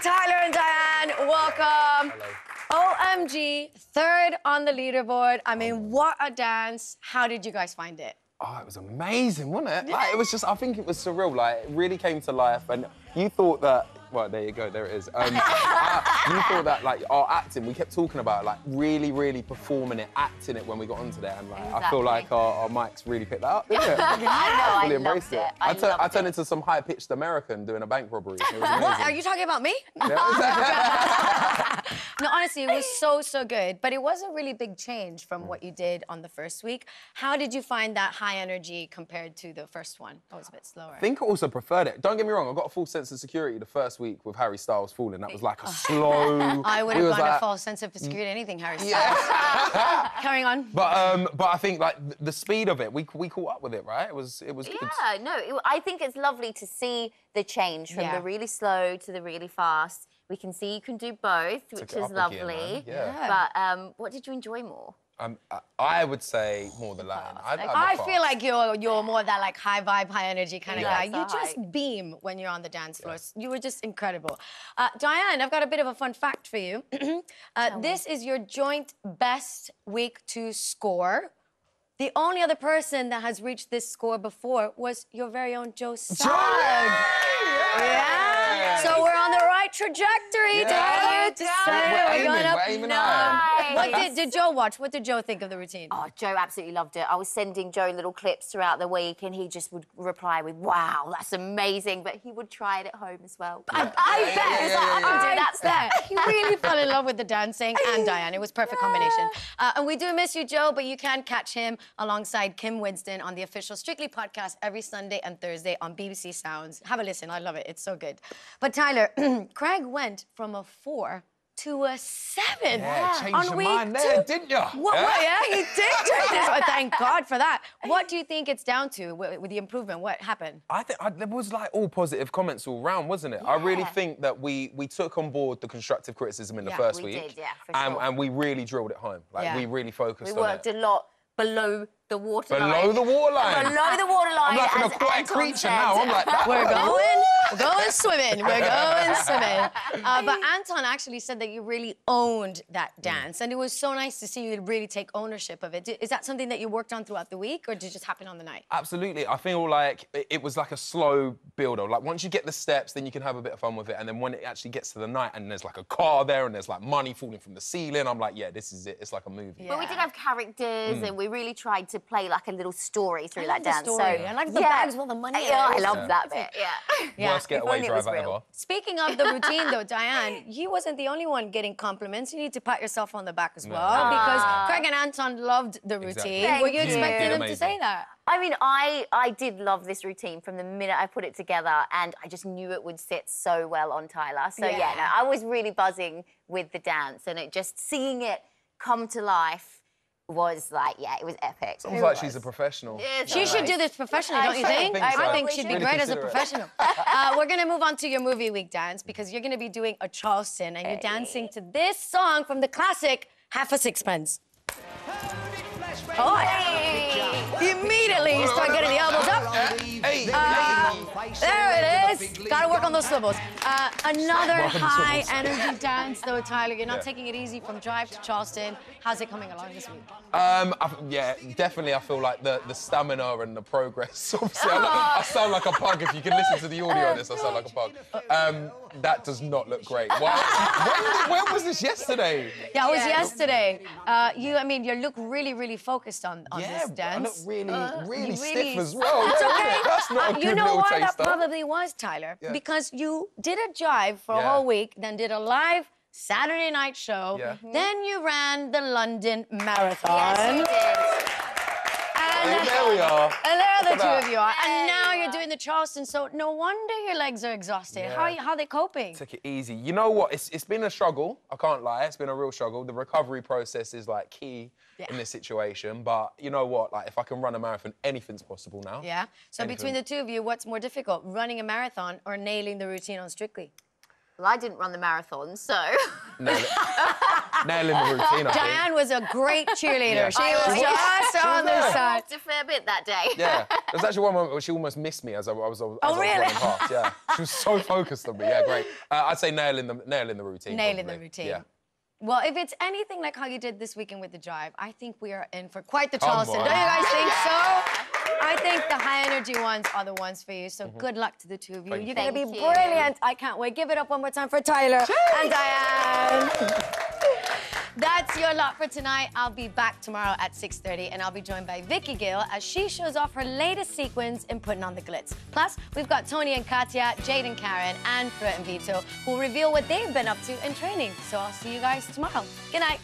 Tyler and Dianne, welcome. Hello. OMG, third on the leaderboard. I mean, what a dance. How did you guys find it? Oh, it was amazing, wasn't it? Like, it was just, I think it was surreal. Like, it really came to life. And you thought that, well, there you go, there it is. You thought that, like, our acting, we kept talking about, like, really performing it, acting it when we got onto there. And, like, Exactly. I feel like our mics really picked that up, didn't it? I know, Really I embraced loved it. I turned into some high-pitched American doing a bank robbery. It was amazing. What? Are you talking about me? Yeah. No, honestly, it was so good. But it was a really big change from what you did on the first week. How did you find that high energy compared to the first one? That was a bit slower. I think I also preferred it. Don't get me wrong, I got a full sense of security the first week with Harry Styles falling. That was like a slow... I would have gone a false sense of security, anything, Harry Styles. Yeah. Carrying on. But I think like the speed of it, we caught up with it, right? It was good. Yeah, no, I think it's lovely to see the change from the really slow to the really fast. We can see you can do both, which is lovely. Yeah. But what did you enjoy more? I would say more the Latin. I feel like you're more that like high vibe, high energy kind of guy. so You just beam when you're on the dance floor. You were just incredible. Dianne, I've got a bit of a fun fact for you. This is your joint best week 2 score. The only other person that has reached this score before was your very own Joe Sugg. Yeah. So we're on the right trajectory, tell you to say. We're aiming high. What did Joe watch? What did Joe think of the routine? Oh, Joe absolutely loved it. I was sending Joe little clips throughout the week and he just would reply with, wow, that's amazing. But he would try it at home as well. I bet. I can do that stuff. He really fell in love with the dancing and Dianne. It was perfect combination. And we do miss you, Joe, but you can catch him alongside Kim Winston on the official Strictly podcast every Sunday and Thursday on BBC Sounds. Have a listen. I love it. It's so good. But Tyler, Craig went from a 4 to a 7 changed on your week mind 2. there, didn't you? Yeah, he did change this. Well, thank God for that. What do you think it's down to with the improvement? What happened? I think there was like all positive comments all round, wasn't it? I really think that we took on board the constructive criticism in the first week. We did, for sure. And we really drilled it home. Like, we really focused on it. We worked a lot below the waterline. Below the waterline? Below the waterline. I'm like an aquatic creature now. I'm like that. We're going swimming. We're going swimming. But Anton actually said that you really owned that dance, and it was so nice to see you really take ownership of it. Is that something that you worked on throughout the week, or did it just happen on the night? Absolutely. I feel like it was like a slow build-up. Like, once you get the steps, then you can have a bit of fun with it, and then when it actually gets to the night and there's like a car there and there's like money falling from the ceiling, I'm like, yeah, this is it. It's like a movie. But we did have characters, and we really tried to play like a little story through that dance. So I like the bags with the money. Yeah, I love that bit. Worst getaway driver ever. Speaking of the routine, though, Dianne, you wasn't the only one getting compliments. You need to pat yourself on the back as well, because Craig and Anton loved the routine. Were you expecting them to say that? I mean, I did love this routine from the minute I put it together, and I just knew it would sit so well on Tyler. So, no, I was really buzzing with the dance, and seeing it come to life was like, it was epic. Sounds like she's a professional. Yeah, she should do this professionally, don't you think? I think she'd be great as a professional. We're going to move on to your movie week dance, because you're going to be doing a Charleston, and you're dancing to this song from the classic Half a Sixpence. Immediately you start getting the elbows up. There it is. Gotta work on those swivels. Another high energy dance, though, Tyler. You're not taking it easy from Drive to Charleston. How's it coming along this week? Yeah, definitely. I feel like the stamina and the progress. Obviously, I sound like a pug. If you can listen to the audio on this, I sound like a pug. That does not look great. When was this yesterday? Yeah, it was yesterday. You look really focused on this dance. I look really stiff as well. That's okay. That's not a good you know little why that taster. probably was, Tyler? Because you did a jive for a whole week, then did a live Saturday night show, then you ran the London Marathon. Yes, we did. And there we are. And there the two of you are. And now you're doing the Charleston, so no wonder your legs are exhausted. How are they coping? Take it easy. You know what? It's been a struggle. I can't lie. It's been a real struggle. The recovery process is, like, key in this situation. But you know what? Like, if I can run a marathon, anything's possible now. Yeah? So between the two of you, what's more difficult, running a marathon or nailing the routine on Strictly? Well, I didn't run the marathon, so... Nail in the routine, I think. Dianne was a great cheerleader. Yeah. She was just on the there. side. a fair bit that day. Yeah, there's actually one moment where she almost missed me as I was really? running past. Yeah, she was so focused on me. Yeah, great. I'd say nail in the routine. Nail in probably. the routine. Yeah. Well, if it's anything like how you did this weekend with the drive, I think we are in for quite the Come Charleston. on. Don't you guys think so? I think the high energy ones are the ones for you. So good luck to the two of you. Thank You're you. going to be Thank you. brilliant. I can't wait. Give it up one more time for Tyler and Dianne. That's your lot for tonight. I'll be back tomorrow at 6:30, and I'll be joined by Vicky Gill as she shows off her latest sequence in putting on the glitz. Plus, we've got Tony and Katya, Jade and Karen, and Fred and Vito, who will reveal what they've been up to in training. So I'll see you guys tomorrow. Good night.